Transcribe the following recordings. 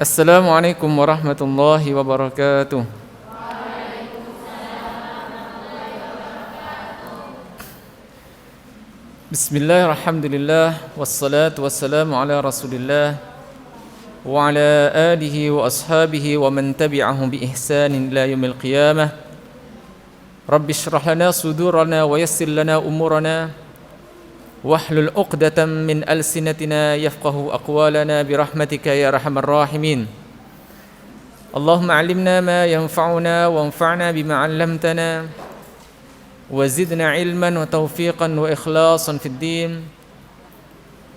Assalamualaikum warahmatullahi wabarakatuh. Bismillah, alhamdulillah, wassalatu wassalamu ala rasulillah wa ala alihi wa ashabihi wa man tabi'ahum bi ihsanin ila yaumil qiyamah. Rabbi shrah lana sudurana wa yassir lana umurana wahlul 'uqdatam min alsinatina yafqahu aqwalana birahmatika ya arhamar rahimin. Allahumma 'allimna ma yanfa'una wanfa'na bima 'allamtana wa zidna 'ilman wa tawfiqan wa ikhlasan fid din.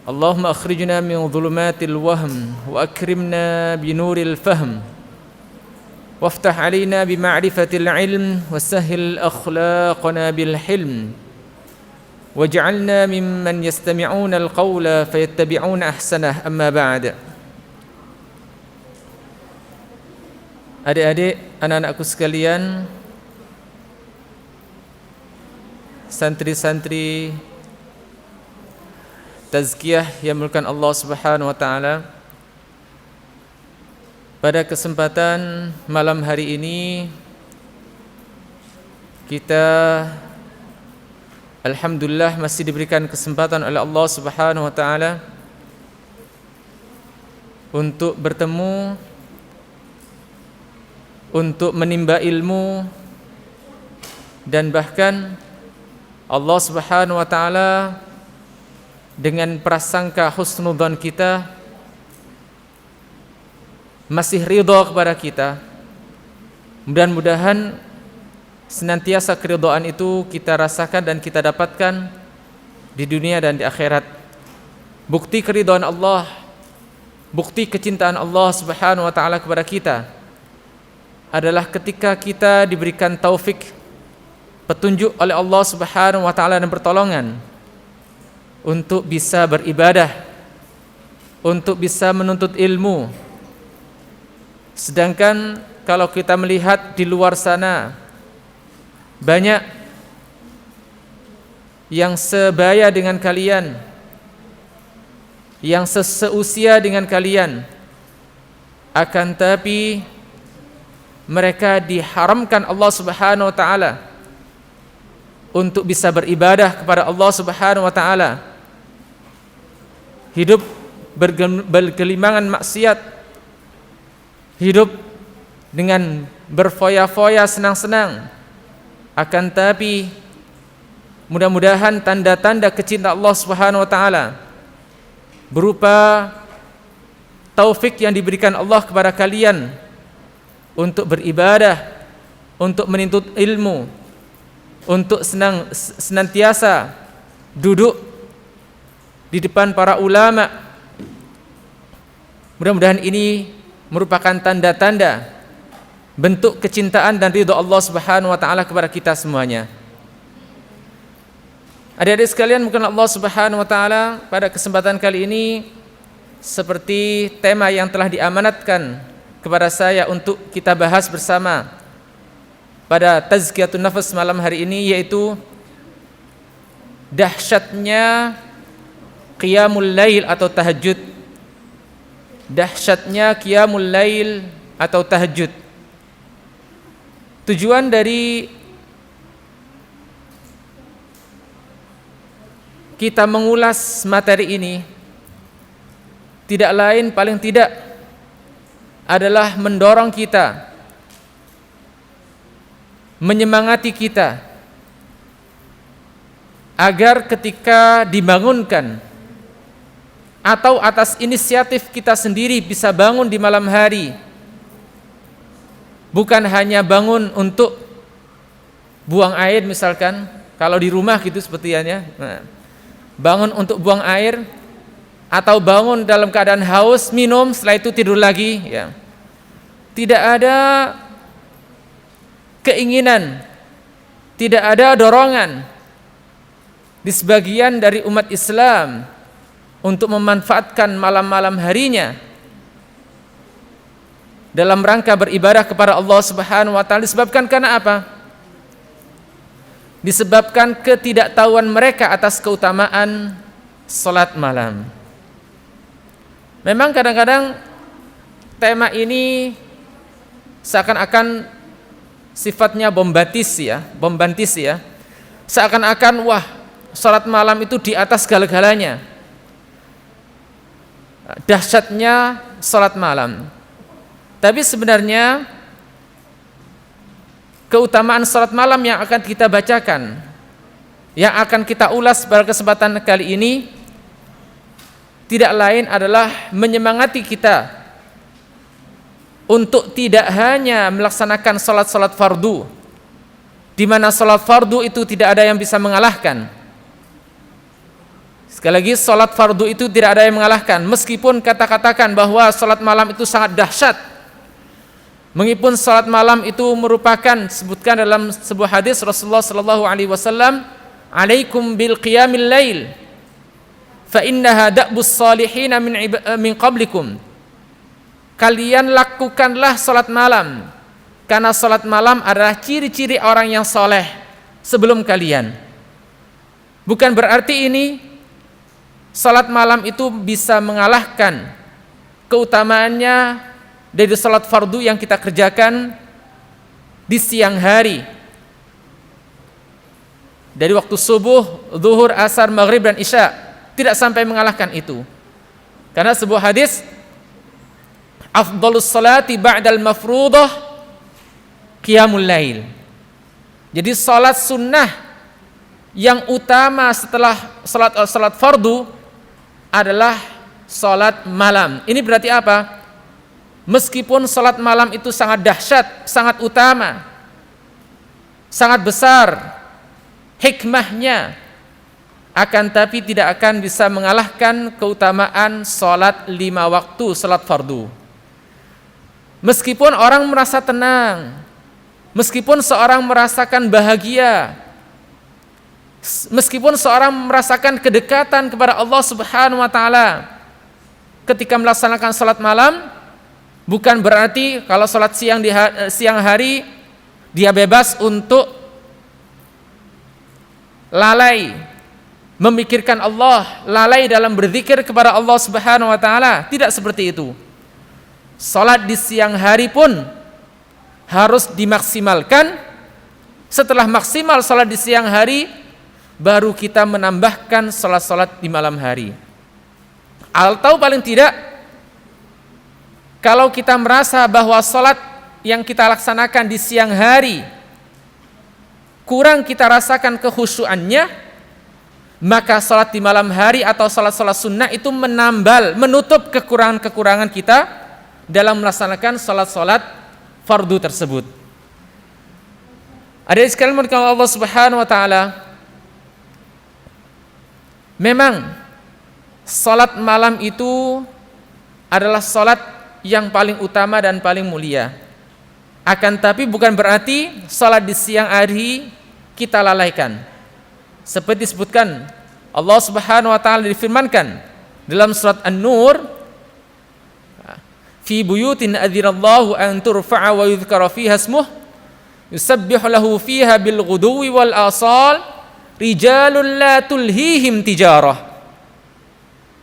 Allahumma akhrijna min dhulumatil wahm wa akrimna binuril fahm waftah 'alaina bima'rifatil 'ilm wa sahhil akhlaqana bil hilm waj'alna mimman yastami'una al-qawla fayattabi'una ahsanah. Amma ba'd. Adik-adik, anak-anakku sekalian, santri-santri tazkiyah yang dimuliakan Allah Subhanahu wa taala, pada kesempatan malam hari ini kita alhamdulillah masih diberikan kesempatan oleh Allah Subhanahu wa taala untuk bertemu, untuk menimba ilmu, dan bahkan Allah Subhanahu wa taala dengan prasangka husnudzon kita masih ridha kepada kita. Mudah-mudahan senantiasa keridhaan itu kita rasakan dan kita dapatkan di dunia dan di akhirat. Bukti keridhaan Allah, bukti kecintaan Allah Subhanahu wa taala kepada kita adalah ketika kita diberikan taufik, petunjuk oleh Allah Subhanahu wa taala dan pertolongan untuk bisa beribadah, untuk bisa menuntut ilmu. Sedangkan kalau kita melihat di luar sana, banyak yang sebaya dengan kalian, yang seusia dengan kalian, akan tapi mereka diharamkan Allah Subhanahu wa taala untuk bisa beribadah kepada Allah Subhanahu wa taala. Hidup bergelimangan maksiat, hidup dengan berfoya-foya senang-senang. Akan tapi mudah-mudahan tanda-tanda kecintaan Allah Subhanahu wa taala berupa taufik yang diberikan Allah kepada kalian untuk beribadah, untuk menuntut ilmu, untuk senantiasa duduk di depan para ulama. Mudah-mudahan ini merupakan tanda-tanda bentuk kecintaan dan ridha Allah Subhanahu wa taala kepada kita semuanya. Adik-adik sekalian, mungkin Allah Subhanahu wa taala pada kesempatan kali ini, seperti tema yang telah diamanatkan kepada saya untuk kita bahas bersama pada tazkiyatun nafas malam hari ini, yaitu dahsyatnya qiyamul lail atau tahajud. Dahsyatnya qiyamul lail atau tahajud. Tujuan dari kita mengulas materi ini tidak lain, paling tidak adalah mendorong kita, menyemangati kita agar ketika dibangunkan atau atas inisiatif kita sendiri bisa bangun di malam hari, bukan hanya bangun untuk buang air misalkan, kalau di rumah gitu sepertinya, bangun untuk buang air, atau bangun dalam keadaan haus, minum, setelah itu tidur lagi, ya. Tidak ada keinginan, tidak ada dorongan di sebagian dari umat Islam untuk memanfaatkan malam-malam harinya dalam rangka beribadah kepada Allah Subhanahu wa taala. Disebabkan karena apa? Disebabkan ketidaktahuan mereka atas keutamaan salat malam. Memang kadang-kadang tema ini seakan-akan sifatnya bombastis ya. Seakan-akan wah, salat malam itu di atas segala-galanya. Dahsyatnya salat malam. Tapi sebenarnya keutamaan salat malam yang akan kita bacakan, yang akan kita ulas pada kesempatan kali ini, tidak lain adalah menyemangati kita untuk tidak hanya melaksanakan salat-salat fardu, di mana salat fardu itu tidak ada yang bisa mengalahkan. Sekali lagi, salat fardu itu tidak ada yang mengalahkan, meskipun katakan bahwa salat malam itu sangat dahsyat. Meskipun salat malam itu merupakan, sebutkan dalam sebuah hadis Rasulullah sallallahu alaihi wasallam, "Alaikum bil qiyamil lail, fa innaha da'bus salihin min qablikum." Kalian lakukanlah salat malam, karena salat malam adalah ciri-ciri orang yang soleh sebelum kalian. Bukan berarti ini salat malam itu bisa mengalahkan keutamaannya dari salat fardu yang kita kerjakan di siang hari, dari waktu subuh, zuhur, asar, maghrib dan isya. Tidak sampai mengalahkan itu. Karena sebuah hadis, afdhalus salati ba'dal mafruḍah qiyamul lail. Jadi salat sunnah yang utama setelah salat fardu adalah salat malam. Ini berarti apa? Meskipun salat malam itu sangat dahsyat, sangat utama, sangat besar hikmahnya, akan tapi tidak akan bisa mengalahkan keutamaan salat 5 waktu salat fardu. Meskipun orang merasa tenang, meskipun seorang merasakan bahagia, meskipun seorang merasakan kedekatan kepada Allah Subhanahu wa taala ketika melaksanakan salat malam, bukan berarti kalau salat siang hari dia bebas untuk lalai memikirkan Allah, lalai dalam berzikir kepada Allah Subhanahu wa taala. Tidak seperti itu. Salat di siang hari pun harus dimaksimalkan. Setelah maksimal salat di siang hari, baru kita menambahkan salat-salat di malam hari. Atau paling tidak, kalau kita merasa bahwa salat yang kita laksanakan di siang hari kurang kita rasakan kekhusyuannya, maka salat di malam hari atau salat-salat sunnah itu menutup kekurangan-kekurangan kita dalam melaksanakan salat-salat fardu tersebut. Ada sekalian menurut Allah Subhanahu wa taala, memang salat malam itu adalah salat yang paling utama dan paling mulia. Akan tapi bukan berarti salat di siang hari kita lalaikan. Seperti disebutkan Allah Subhanahu wa taala difirmankan dalam surat An-Nur, fi buyutin adzinallahu an turfa'a wa yudhkara fiha ismuh yusabbihu lahu fiha bil ghuduwi wal asal rijalun la tulhihim tijarah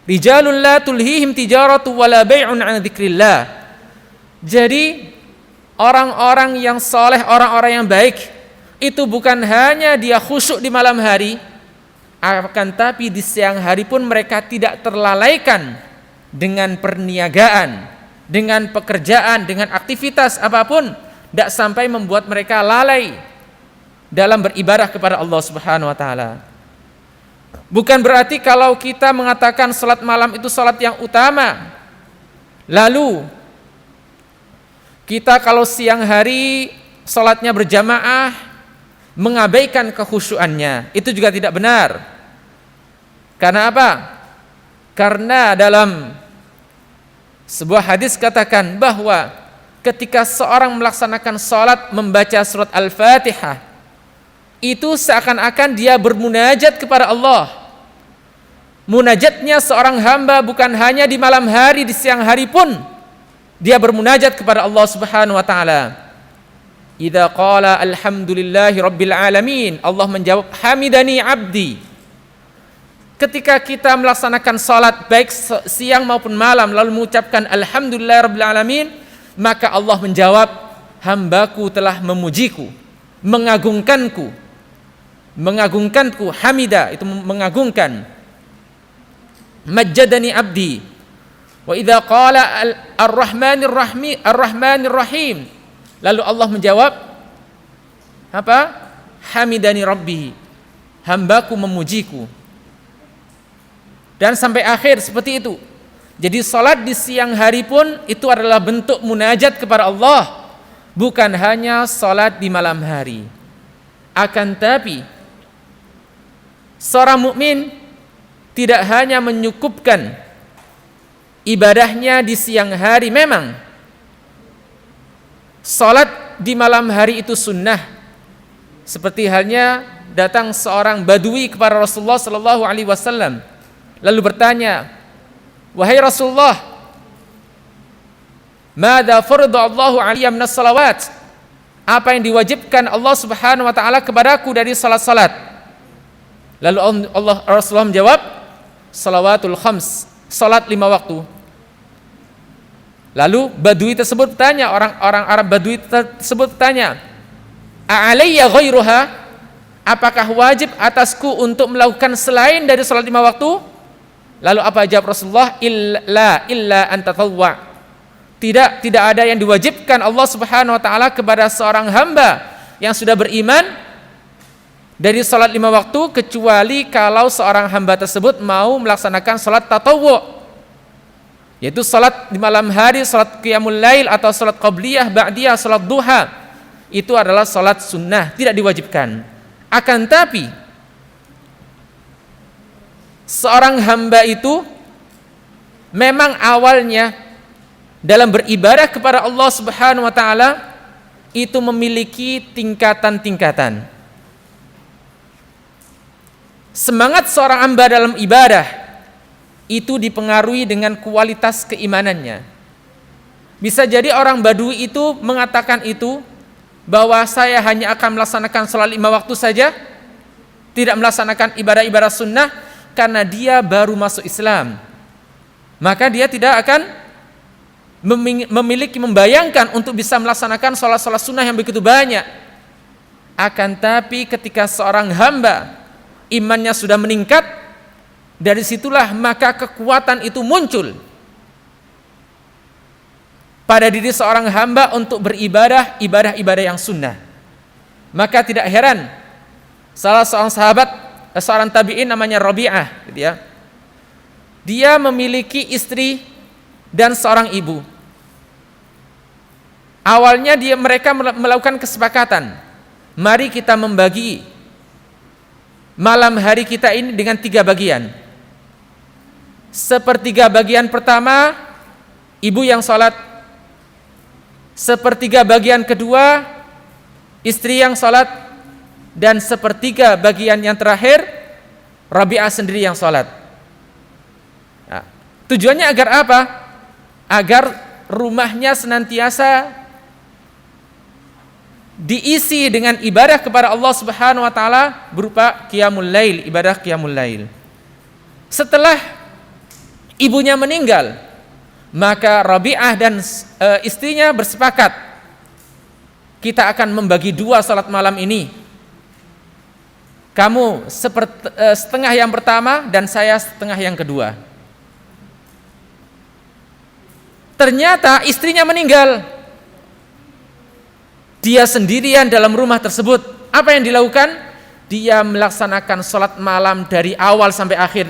tijaratu wala bai'un 'an dzikrillah. Jadi orang-orang yang soleh, orang-orang yang baik itu bukan hanya dia khusyuk di malam hari, akan tapi di siang hari pun mereka tidak terlalaikan dengan perniagaan, dengan pekerjaan, dengan aktivitas apapun, tidak sampai membuat mereka lalai dalam beribadah kepada Allah Subhanahu wa taala. Bukan berarti kalau kita mengatakan salat malam itu salat yang utama, lalu kita kalau siang hari salatnya berjamaah mengabaikan kekhusyuannya. Itu juga tidak benar. Karena apa? Karena dalam sebuah hadis katakan bahwa ketika seorang melaksanakan salat membaca surat Al-Fatihah, itu seakan-akan dia bermunajat kepada Allah. Munajatnya seorang hamba bukan hanya di malam hari, di siang hari pun dia bermunajat kepada Allah Subhanahu wa taala. Idza qala alhamdulillahi rabbil alamin, Allah menjawab hamidani abdi. ketika kita melaksanakan salat baik siang maupun malam lalu mengucapkan alhamdulillahirabbil alamin, maka Allah menjawab, hambaku telah memujiku, mengagungkanku. Hamida itu mengagungkan. Majjadani abdi. Wa idza qala ar-rahmanir rahim, lalu Allah menjawab apa? Hamidani rabbi, hambaku memujiku. Dan sampai akhir seperti itu. Jadi salat di siang hari pun itu adalah bentuk munajat kepada Allah, bukan hanya salat di malam hari. Akan tapi seorang mukmin tidak hanya menyukupkan ibadahnya di siang hari. Memang salat di malam hari itu sunnah, seperti halnya datang seorang badui kepada Rasulullah sallallahu alaihi wasallam lalu bertanya, wahai Rasulullah, madza farada Allahu alayya minas salawat, apa yang diwajibkan Allah Subhanahu wa taala kepadaku dari salat-salat? Lalu Rasulullah menjawab, salawatul khams, salat 5 waktu. Lalu badui tersebut bertanya, orang Arab badui tersebut bertanya, a'alayya ghairuha, apakah wajib atasku untuk melakukan selain dari salat 5 waktu? Lalu apa jawab Rasulullah? Illa an tatawwa. Tidak ada yang diwajibkan Allah Subhanahu wa taala kepada seorang hamba yang sudah beriman dari salat 5 waktu, kecuali kalau seorang hamba tersebut mau melaksanakan salat tatawwu, yaitu salat di malam hari, salat qiyamul lail atau salat qabliyah, ba'diyah, salat duha. Itu adalah salat sunnah, tidak diwajibkan. Akan tapi seorang hamba itu memang awalnya dalam beribadah kepada Allah Subhanahu wa taala itu memiliki tingkatan-tingkatan. Semangat seorang hamba dalam ibadah itu dipengaruhi dengan kualitas keimanannya. Bisa jadi orang badui itu mengatakan itu, bahwa saya hanya akan melaksanakan salat 5 waktu saja, tidak melaksanakan ibadah-ibadah sunnah karena dia baru masuk Islam. Maka dia tidak akan membayangkan untuk bisa melaksanakan salat-salat sunnah yang begitu banyak. Akan tapi ketika seorang hamba imannya sudah meningkat, dari situlah maka kekuatan itu muncul pada diri seorang hamba untuk beribadah ibadah yang sunnah. Maka tidak heran salah seorang sahabat, seorang tabi'in namanya Rabi'ah, gitu ya. Dia memiliki istri dan seorang ibu. Awalnya mereka melakukan kesepakatan, mari kita membagi malam hari kita ini dengan 3 bagian. Sepertiga bagian pertama ibu yang sholat, sepertiga bagian kedua istri yang sholat, dan sepertiga bagian yang terakhir Rabi'ah sendiri yang sholat. Nah, tujuannya agar apa? Agar rumahnya senantiasa diisi dengan ibadah kepada Allah Subhanahu wa taala berupa qiyamul lail, ibadah qiyamul lail. Setelah ibunya meninggal, maka Rabi'ah dan istrinya bersepakat, kita akan membagi 2 salat malam ini. Kamu setengah yang pertama dan saya setengah yang kedua. Ternyata istrinya meninggal. Dia sendirian dalam rumah tersebut. Apa yang dilakukan? Dia melaksanakan salat malam dari awal sampai akhir.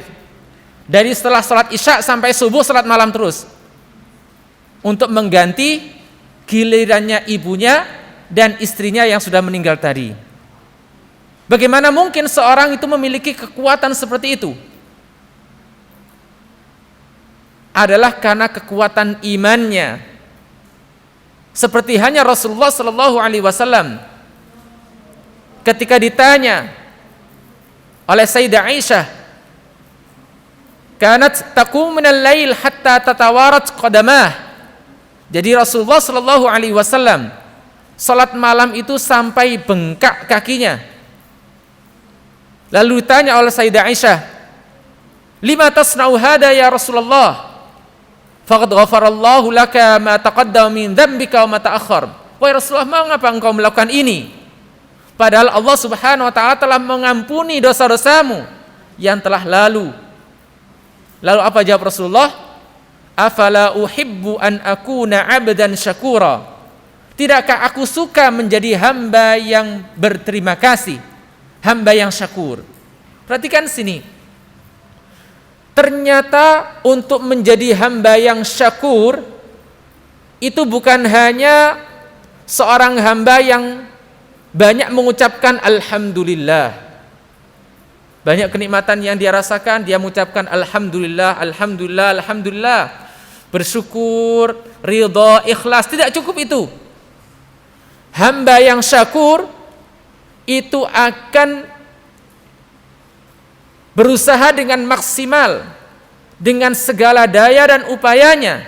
Dari setelah salat isya sampai subuh salat malam terus. Untuk mengganti gilirannya ibunya dan istrinya yang sudah meninggal tadi. Bagaimana mungkin seorang itu memiliki kekuatan seperti itu? Adalah karena kekuatan imannya. Seperti hanya Rasulullah sallallahu alaihi wasallam ketika ditanya oleh Sayyidah Aisyah, kanat taqum minal lail hatta tatawarat qadamah. Jadi Rasulullah sallallahu alaihi wasallam salat malam itu sampai bengkak kakinya. Lalu ditanya oleh Sayyidah Aisyah, Lima tasna'u hada ya Rasulullah? Faqad ghafarallahu laka ma taqaddama min dzambika wa ma ta'akhkhar. Wahai Rasulullah, mengapa engkau melakukan ini? Padahal Allah Subhanahu wa taala telah mengampuni dosa-dosamu yang telah lalu. Lalu apa jawab Rasulullah? Afala uhibbu an akuna 'abdan syakura. Tidakkah aku suka menjadi hamba yang berterima kasih, hamba yang syakur. Perhatikan sini. Ternyata untuk menjadi hamba yang syakur itu bukan hanya seorang hamba yang banyak mengucapkan alhamdulillah. Banyak kenikmatan yang dia rasakan, dia mengucapkan alhamdulillah, alhamdulillah, alhamdulillah. Bersyukur, ridha, ikhlas, tidak cukup itu. Hamba yang syakur itu akan berusaha dengan maksimal, dengan segala daya dan upayanya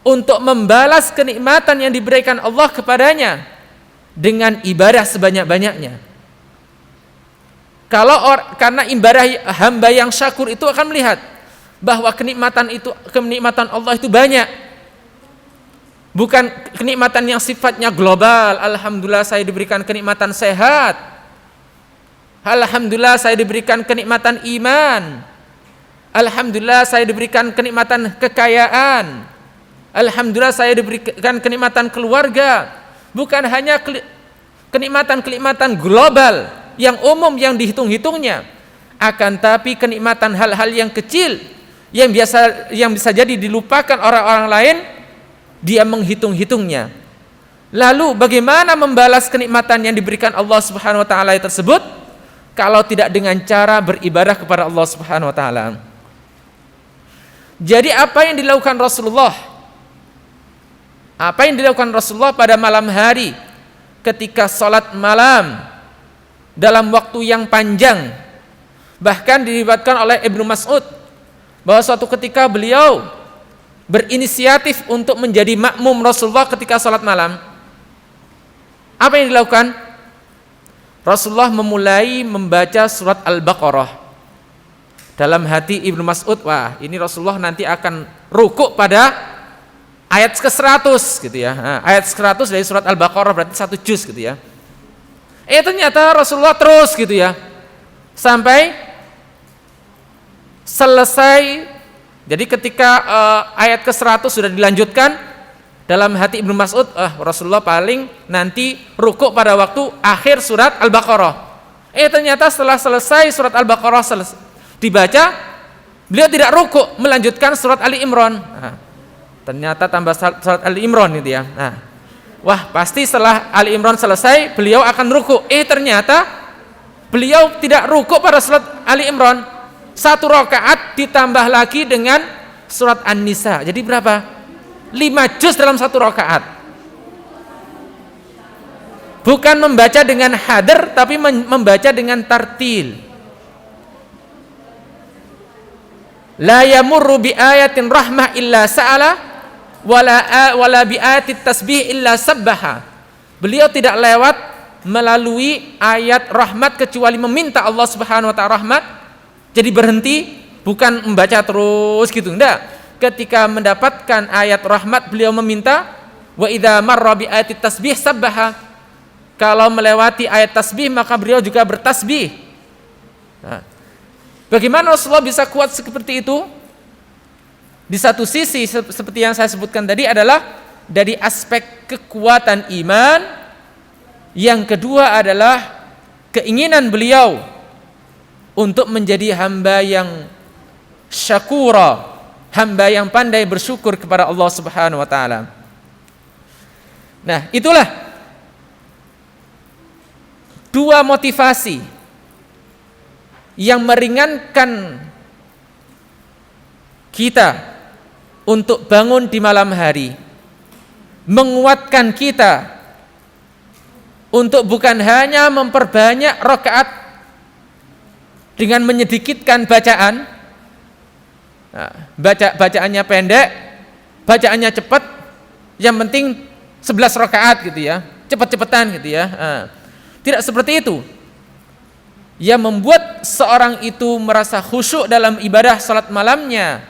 untuk membalas kenikmatan yang diberikan Allah kepadanya dengan ibadah sebanyak-banyaknya. Karena ibadah hamba yang syakur itu akan melihat bahwa kenikmatan Allah itu banyak. Bukan kenikmatan yang sifatnya global. Alhamdulillah saya diberikan kenikmatan sehat. Alhamdulillah saya diberikan kenikmatan iman. Alhamdulillah saya diberikan kenikmatan kekayaan. Alhamdulillah saya diberikan kenikmatan keluarga. Bukan hanya kenikmatan-kenikmatan global yang umum yang dihitung-hitungnya, akan tapi kenikmatan hal-hal yang kecil yang bisa jadi dilupakan orang-orang lain, dia menghitung-hitungnya. Lalu bagaimana membalas kenikmatan yang diberikan Allah Subhanahu wa taala tersebut? Kalau tidak dengan cara beribadah kepada Allah Subhanahu wa taala. Jadi apa yang dilakukan Rasulullah? Apa yang dilakukan Rasulullah pada malam hari ketika salat malam dalam waktu yang panjang? Bahkan diriwayatkan oleh Ibnu Mas'ud bahwa suatu ketika beliau berinisiatif untuk menjadi makmum Rasulullah ketika salat malam. Apa yang dilakukan? Rasulullah memulai membaca surat Al-Baqarah. Dalam hati Ibnu Mas'ud, wah ini Rasulullah nanti akan rukuk pada ayat ke-100 gitu ya. Nah, ayat 100 dari surat Al-Baqarah berarti 1 juz gitu ya. Ternyata Rasulullah terus gitu ya. Sampai selesai. Jadi ketika ayat ke-100 sudah dilanjutkan, dalam hati Ibnu Mas'ud, Rasulullah paling nanti rukuk pada waktu akhir surat Al-Baqarah. Ternyata setelah selesai surat Al-Baqarah dibaca, beliau tidak rukuk, melanjutkan surat Ali Imran. Nah, ternyata tambah surat Ali Imran gitu ya. Nah, wah pasti setelah Ali Imran selesai, beliau akan rukuk. Ternyata beliau tidak rukuk pada surat Ali Imran. 1 rakaat ditambah lagi dengan surat An-Nisa. Jadi berapa? 5 juz dalam 1 rakaat. Bukan membaca dengan hadar, tapi membaca dengan tartil. La yamurru bi ayatin rahmah illa sa'ala wala bi ayatit tasbih illa sabbaha. Beliau tidak lewat melalui ayat rahmat kecuali meminta Allah Subhanahu wa taala rahmat. Jadi berhenti, bukan membaca terus gitu, enggak. Ketika mendapatkan ayat rahmat, beliau meminta, wa idza marra bi ayatit tasbih sabbaha. Kalau melewati ayat tasbih maka beliau juga bertasbih. Nah, bagaimana Rasulullah bisa kuat seperti itu? Di satu sisi seperti yang saya sebutkan tadi adalah dari aspek kekuatan iman. Yang kedua adalah keinginan beliau untuk menjadi hamba yang syakura, hamba yang pandai bersyukur kepada Allah Subhanahu wa taala. Nah, itulah 2 motivasi yang meringankan kita untuk bangun di malam hari, menguatkan kita untuk bukan hanya memperbanyak rakaat dengan menyedikitkan bacaan. Nah, bacaannya pendek, bacaannya cepat, yang penting 11 rakaat gitu ya, cepet-cepetan gitu ya. Nah, tidak seperti itu. yang membuat seorang itu merasa khusyuk dalam ibadah salat malamnya,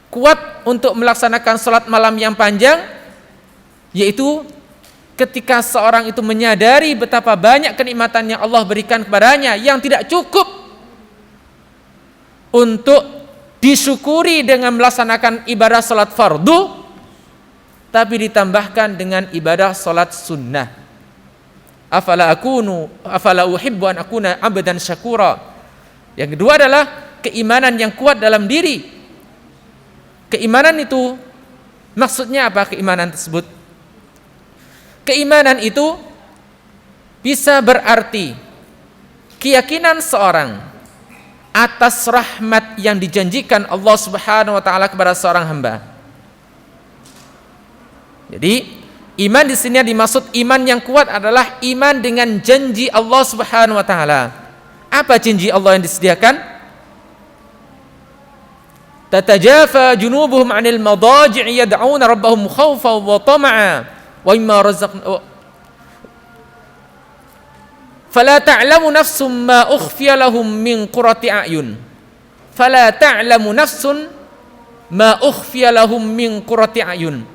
kuat untuk melaksanakan salat malam yang panjang, yaitu ketika seorang itu menyadari betapa banyak kenikmatan yang Allah berikan kepadanya yang tidak cukup untuk disyukuri dengan melaksanakan ibadah salat fardu, tapi ditambahkan dengan ibadah salat sunnah. Afala uhibbu an akuna abdan syakura. Yang kedua adalah keimanan yang kuat dalam diri. Keimanan itu maksudnya apa? Keimanan tersebut, keimanan itu bisa berarti keyakinan seorang atas rahmat yang dijanjikan Allah Subhanahu wa taala kepada seorang hamba. Jadi iman di sini yang dimaksud iman yang kuat adalah iman dengan janji Allah Subhanahu wa taala. Apa janji Allah yang disediakan? Tatajafa junubuhum 'anil madaji' yad'una rabbahum khaufan wa tama'a wa mimma razaqnahum fala ta'lamu nafsum ma ukhfiya lahum min qurrati a'yun. Fala ta'lamu nafsun ma ukhfiya lahum min qurrati a'yun.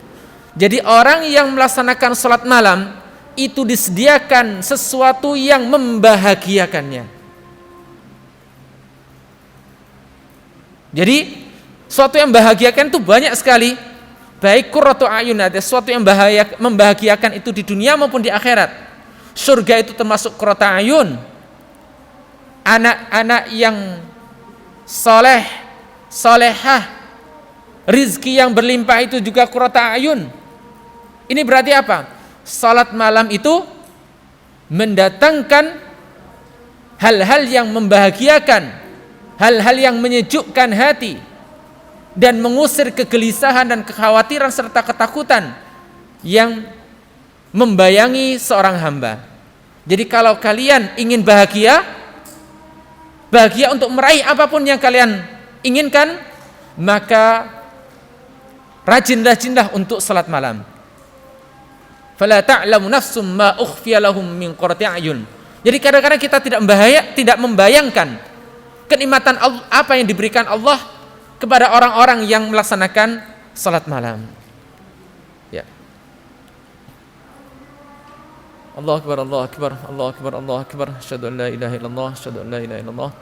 Jadi orang yang melaksanakan salat malam itu disediakan sesuatu yang membahagiakannya. Jadi sesuatu yang membahagiakan itu banyak sekali. Baik qurratu ayun, ada sesuatu yang membahagiakan itu di dunia maupun di akhirat. Surga itu termasuk qurratu ayun. Anak-anak yang soleh, solehah, rizki yang berlimpah itu juga qurratu ayun. Ini berarti apa? Salat malam itu mendatangkan hal-hal yang membahagiakan, hal-hal yang menyejukkan hati, dan mengusir kegelisahan dan kekhawatiran serta ketakutan yang membayangi seorang hamba. Jadi kalau kalian ingin bahagia untuk meraih apapun yang kalian inginkan, maka rajin-rajinlah untuk salat malam. Fala ta'lamu nafsum ma ukhfiya lahum min qurrati a'yun. Jadi kadang-kadang kita tidak membayangkan kenikmatan apa yang diberikan Allah kepada orang-orang yang melaksanakan salat malam. Ya. Allahu akbar, Allahu akbar, Allahu akbar, Allahu akbar. Asyhadu an la ilaha illallah, asyhadu an la ilaha illallah,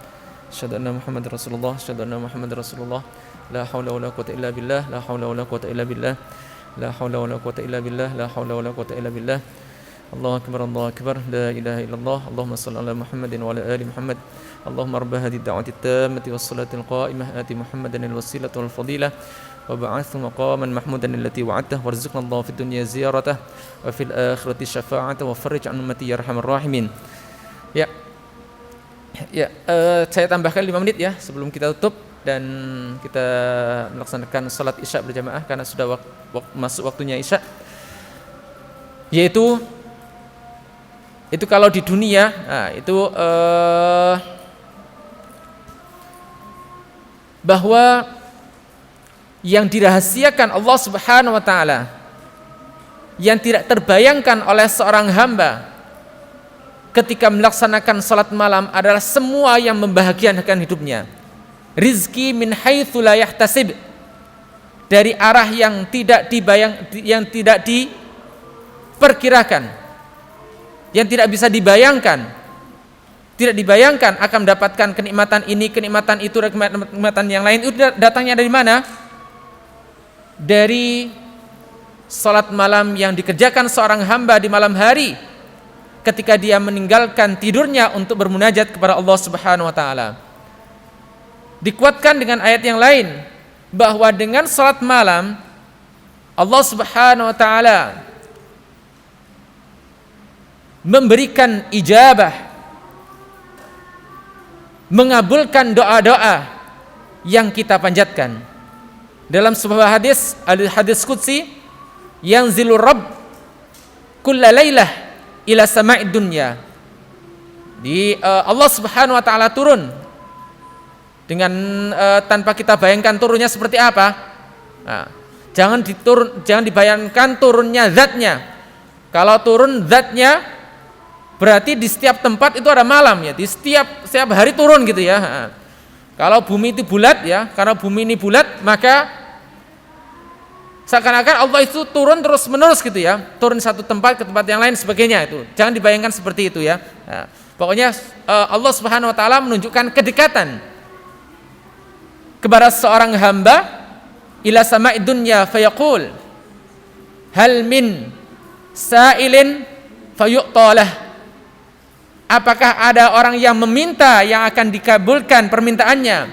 asyhadu anna Muhammadar Rasulullah, asyhadu anna Muhammadar Rasulullah. La haula wala quwwata illa billah, la haula wala quwwata illa billah. La haula wala quwwata illa billah, la haula wala quwwata illa billah. Allahu akbar, Allahu akbar, la ilaha illallah. Allahumma shalli ala Muhammadin wa ala ali Muhammad. Allahumma rabb hadhihi ad-da'wati at-tammati was-salati al-qa'imah ati Muhammadan al-wasilata wal fadilah wa ba'athu maqaman mahmudan allati wa'adtahu warzuqna Allah fid dunya ziyaratahu wa fil akhirati syafa'atahu wa farij 'an ummati ya arhamar rahimin. Ya. Saya tambahkan 5 menit ya sebelum kita tutup dan kita melaksanakan salat Isya berjamaah karena sudah masuk waktunya Isya. Yaitu kalau di dunia, bahwa yang dirahasiakan Allah Subhanahu wa taala, yang tidak terbayangkan oleh seorang hamba ketika melaksanakan salat malam adalah semua yang membahagiakan hidupnya. Rizki min haitsu la yahtasib, dari arah yang tidak diperkirakan, yang tidak bisa dibayangkan. Tidak dibayangkan akan mendapatkan kenikmatan ini, kenikmatan itu, kenikmatan yang lain. Itu datangnya dari mana? Dari salat malam yang dikerjakan seorang hamba di malam hari ketika dia meninggalkan tidurnya untuk bermunajat kepada Allah Subhanahu wa taala. Dikuatkan dengan ayat yang lain bahwa dengan salat malam Allah Subhanahu wa taala memberikan ijabah, mengabulkan doa-doa yang kita panjatkan. Dalam sebuah hadis, hadis qudsi, yanzilur rabb kulla lailah ila sama'id dunya. Allah Subhanahu wa taala turun dengan tanpa kita bayangkan turunnya seperti apa. Nah, jangan dibayangkan turunnya zatnya. Kalau turun zatnya Berarti di setiap tempat itu ada malam ya, di setiap hari turun gitu ya. Kalau bumi itu bulat ya, karena bumi ini bulat, maka seakan-akan Allah itu turun terus menerus gitu ya, turun satu tempat ke tempat yang lain sebagainya itu. Jangan dibayangkan seperti itu ya. Nah, pokoknya Allah Subhanahu wa taala menunjukkan kedekatan kepada seorang hamba ila sama'id dunya fayaqul hal min sa'ilin fayu'talah. Apakah ada orang yang meminta yang akan dikabulkan permintaannya?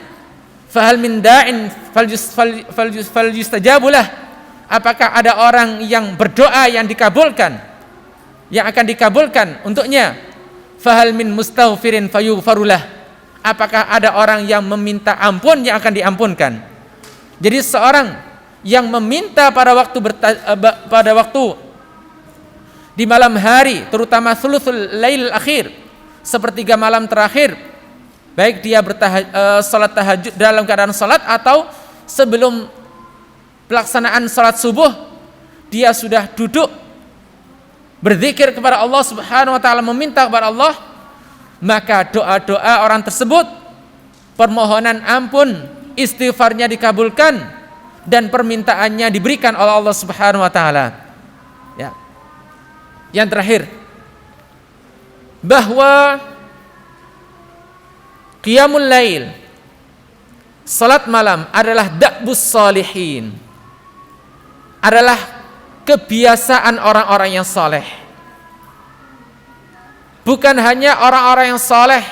Fahal min da'in faljustajabulah. Apakah ada orang yang berdoa yang dikabulkan, yang akan dikabulkan untuknya? Fahal min mustaghfirin fayughfarulah. Apakah ada orang yang meminta ampun yang akan diampunkan? Jadi seorang yang meminta pada waktu di malam hari, terutama thuluthul lail akhir, sepertiga malam terakhir, baik dia salat tahajud dalam keadaan salat atau sebelum pelaksanaan salat subuh, dia sudah duduk berzikir kepada Allah Subhanahu wa taala, meminta kepada Allah, maka doa-doa orang tersebut, permohonan ampun, istighfarnya dikabulkan dan permintaannya diberikan oleh Allah Subhanahu wa taala. Ya. Yang terakhir, bahwa qiyamul lail, salat malam adalah da'bus salihin, adalah kebiasaan orang-orang yang saleh. Bukan hanya orang-orang yang saleh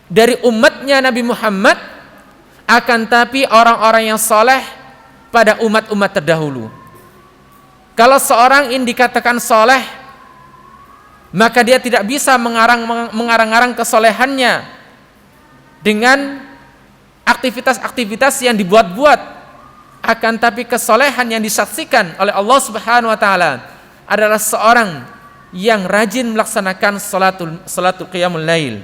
dari umatnya Nabi Muhammad, akan tapi orang-orang yang saleh pada umat-umat terdahulu. Kalau seorang ini dikatakan soleh, maka dia tidak bisa mengarang-arang kesolehannya dengan aktivitas-aktivitas yang dibuat-buat. Akan tapi kesolehan yang disaksikan oleh Allah Subhanahu wa taala adalah seorang yang rajin melaksanakan salatul qiyamul lail.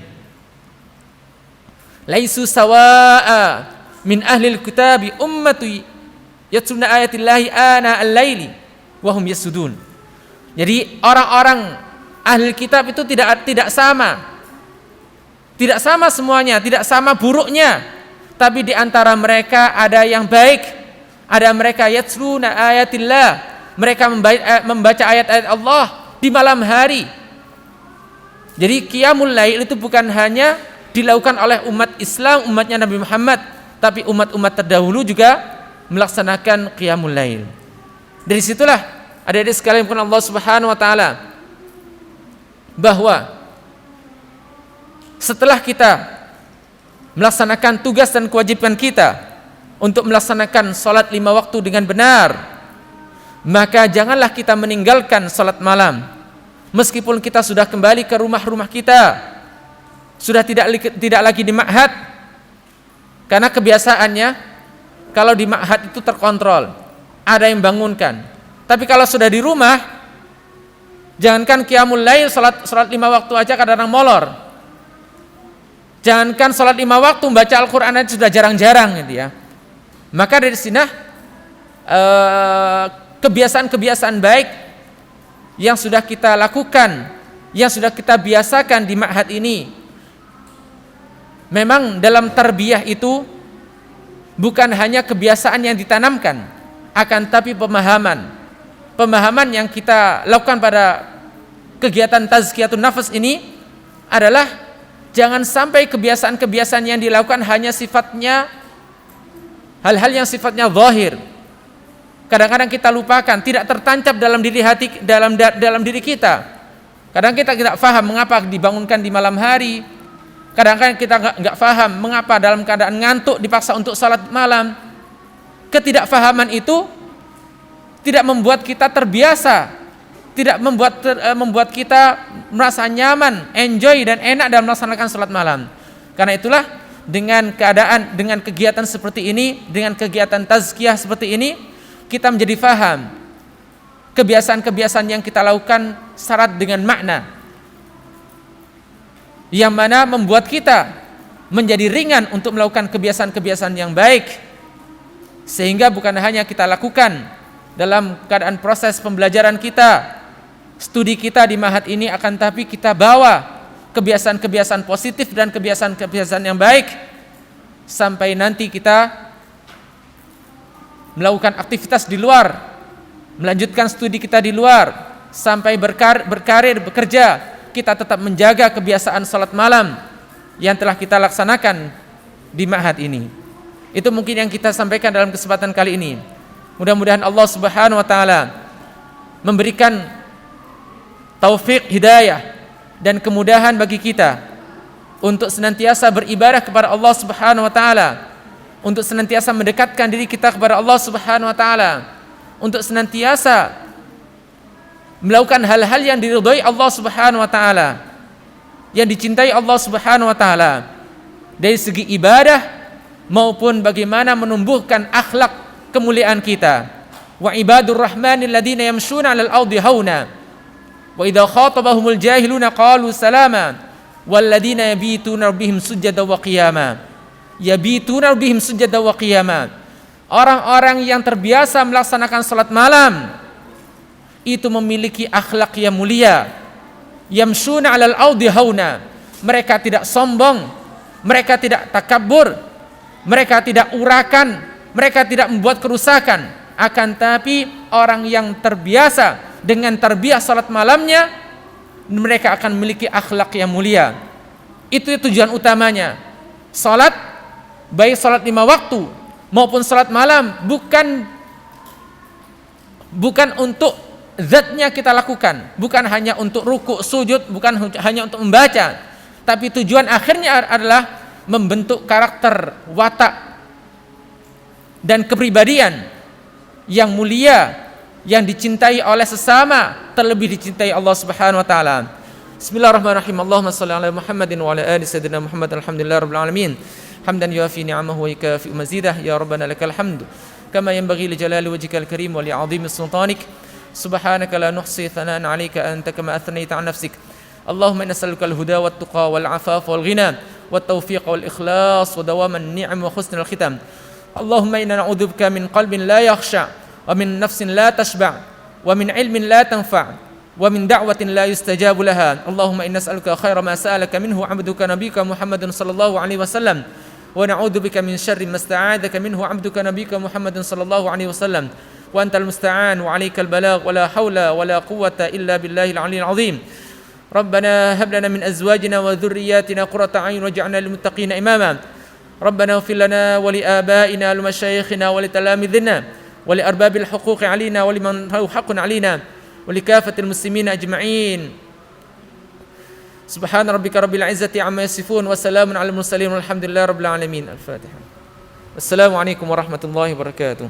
Laisu sawa'a min ahlil kitabi ummatu yatluna ayatillahi ana al-laili wahum yasudun. Jadi orang-orang ahli kitab itu tidak sama. Tidak sama semuanya, tidak sama buruknya. Tapi di antara mereka ada yang baik, ada mereka yatluna ayatillah, mereka membaca ayat-ayat Allah di malam hari. Jadi qiyamul lail itu bukan hanya dilakukan oleh umat Islam, umatnya Nabi Muhammad, tapi umat-umat terdahulu juga melaksanakan qiyamul lail. Dari situlah adik-adik sekalian pun Allah Subhanahu wa taala, bahwa setelah kita melaksanakan tugas dan kewajiban kita untuk melaksanakan salat 5 waktu dengan benar, maka janganlah kita meninggalkan salat malam. Meskipun kita sudah kembali ke rumah-rumah kita, sudah tidak lagi di ma'had, karena kebiasaannya kalau di ma'had itu terkontrol, ada yang bangunkan. Tapi kalau sudah di rumah, jangankan qiyamul lail, salat 5 waktu aja kadang-kadang molor. Jangankan salat 5 waktu, baca Al-Qur'an aja sudah jarang-jarang gitu ya. Maka dari sini kebiasaan-kebiasaan baik yang sudah kita lakukan, yang sudah kita biasakan di ma'had ini, memang dalam tarbiyah itu bukan hanya kebiasaan yang ditanamkan, akan tapi pemahaman yang kita lakukan pada kegiatan tazkiyatun nafas ini adalah jangan sampai kebiasaan-kebiasaan yang dilakukan hanya sifatnya hal-hal yang sifatnya zahir. Kadang-kadang kita lupakan, tidak tertancap dalam diri kita. Kadang kita tidak paham mengapa dibangunkan di malam hari. Kadang-kadang kita nggak paham mengapa dalam keadaan ngantuk dipaksa untuk salat malam. Ketidakfahaman itu tidak membuat kita terbiasa, tidak membuat kita merasa nyaman, enjoy dan enak dalam melaksanakan salat malam. Karena itulah dengan kegiatan seperti ini, dengan kegiatan tazkiyah seperti ini, kita menjadi faham kebiasaan-kebiasaan yang kita lakukan syarat dengan makna, yang mana membuat kita menjadi ringan untuk melakukan kebiasaan-kebiasaan yang baik. Sehingga bukan hanya kita lakukan dalam keadaan proses pembelajaran kita, studi kita di Ma'had ini, akan tapi kita bawa kebiasaan-kebiasaan positif dan kebiasaan-kebiasaan yang baik sampai nanti kita melakukan aktivitas di luar, melanjutkan studi kita di luar, sampai berkarir, bekerja, kita tetap menjaga kebiasaan salat malam yang telah kita laksanakan di Ma'had ini. Itu mungkin yang kita sampaikan dalam kesempatan kali ini. Mudah-mudahan Allah Subhanahu wa taala memberikan taufik, hidayah dan kemudahan bagi kita untuk senantiasa beribadah kepada Allah Subhanahu wa taala, untuk senantiasa mendekatkan diri kita kepada Allah Subhanahu wa taala, untuk senantiasa melakukan hal-hal yang diridhai Allah Subhanahu wa taala, yang dicintai Allah Subhanahu wa taala dari segi ibadah maupun bagaimana menumbuhkan akhlak kemuliaan kita. Wa ibadur rahmanil ladina yamshuna 'alal ardi hauna wa idza khatabahumul jahiluna qalu salama wal ladina yabituna rabbihim sujada wa qiyama. Yabituna rabbihim sujada wa qiyama. Orang-orang yang terbiasa melaksanakan salat malam itu memiliki akhlak yang mulia. Yamshuna 'alal ardi hauna. Mereka tidak sombong, mereka tidak takabur, mereka tidak urakan, mereka tidak membuat kerusakan. Akan tapi orang yang terbiasa dengan tarbiyah salat malamnya, mereka akan memiliki akhlak yang mulia. Itu tujuan utamanya. Salat, baik salat 5 waktu maupun salat malam, bukan untuk zatnya kita lakukan, bukan hanya untuk rukuk, sujud, bukan hanya untuk membaca, tapi tujuan akhirnya adalah membentuk karakter, watak dan kepribadian yang mulia, yang dicintai oleh sesama, terlebih dicintai Allah Subhanahu wa taala. Bismillahirrahmanirrahim. Allahumma shalli ala Muhammadin wa ala ali sayyidina Muhammad. Alhamdulillahirabbil alamin. Hamdan yuafi ni'amahu wa yukafi mazidah. Ya rabbana lakal hamdu kama yanbaghi li jalali wajhikal karim wa li 'azimi sultanik. Subhanaka la nuhsi thana'an 'alaika anta kama athnayta 'ala nafsik. Allahumma inna nas'aluka al-huda wat tuqa wal 'afafa wal ghina wat tawfiq wal ikhlas wa dawaman ni'am wa husnal khitam. Allahumma inna na'udzubika min qalbin la yakhsha wa min nafsin la tashba' wa min ilmin la tanfa' wa min da'watin la yustajabu laha. Allahumma inna nas'aluka khaira ma sa'alaka minhu 'abduka nabiyyuka Muhammadun sallallahu alaihi wasallam wa na'udzubika min syarri ma sta'adzaka minhu 'abduka nabiyyuka Muhammadun sallallahu alaihi wasallam wa antal musta'an wa 'alaikal balagh wa la haula wa la quwwata illa billahil 'aliyyil 'azim. Rabbana hab lana min azwajina wa dhurriyyatina qurrata a'yun waj'alna lil muttaqina imama. ربنا اغفر لنا ولآبائنا ولمشايخنا ولتلامذنا ولأرباب الحقوق علينا ولمن له حق علينا ولكافة المسلمين أجمعين. سبحان ربك رب العزة عما يصفون وسلام على المرسلين والحمد لله رب العالمين. الفاتحة. السلام عليكم ورحمة الله وبركاته.